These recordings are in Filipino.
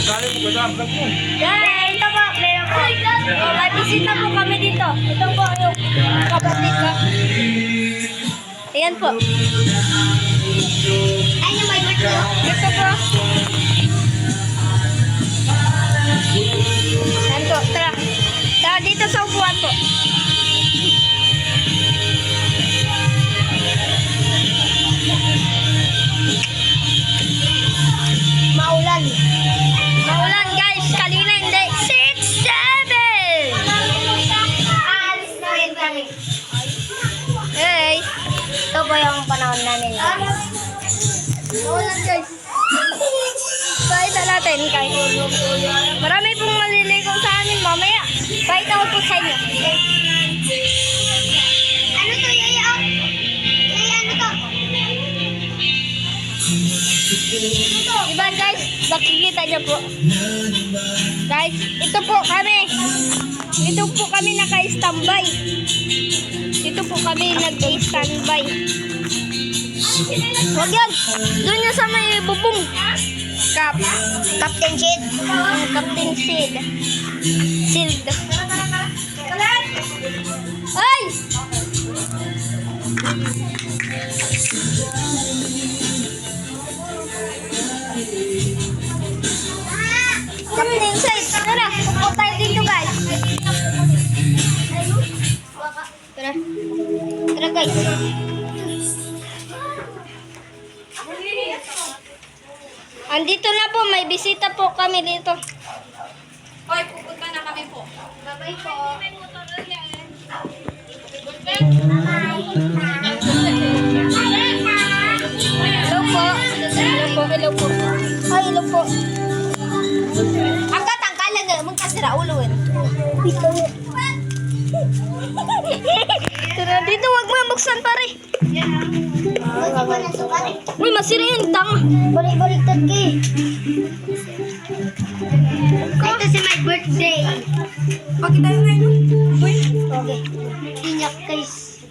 Guys, ito po, meron po. May bisita po kami dito. Ito po yung kapatid ko. Ayan po. Ay, yung may bird ko. Ito po. Ayan po, tara. Tara dito sa upuan po. Maulan. Maulan guys, kanina hindi. 6, 7! Aalis na rin kami. Hey! Ito po yung panahon namin. Maulan guys. Pakita natin guys. Marami pong maliligo sa amin mamaya. Pakita ko po sa inyo. Ano to, Yaya? Yaya, ano to? Diba guys, makikita niyo po. Guys, ito po kami. Ito po kami naka-standby. Ito po kami nag-standby. Huwag yan. Doon niya sa may bubong. Captain Sid. Captain Sid. Sid. Ay! Captain Sid. Tara, upo tayo dito guys. Tara. Tara guys. Andito na po, may bisita po kami dito. Hoy, pupunta na kami po. Bye-bye po. Hello po. Hello po, hello po. Ay, hello po. Ang katangkalan na, magkasira ulo eh. Tara, dito wag mo buksan pare. Uy, masira yung tanga. Balik-baliktad ka eh. Ito si my birthday. Pakita yun ngayon. Okay. Inyak guys.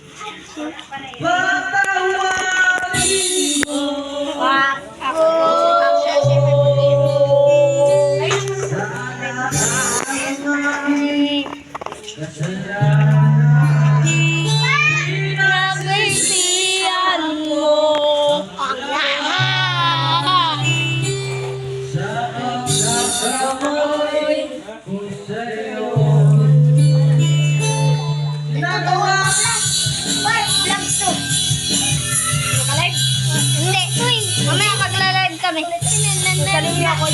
Hindi, uy, mamaya magla-live kami. Ikalim niyo ako.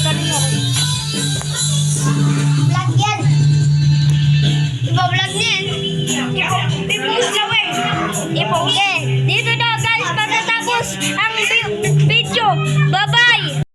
Vlog yan. Iba vlog niyan.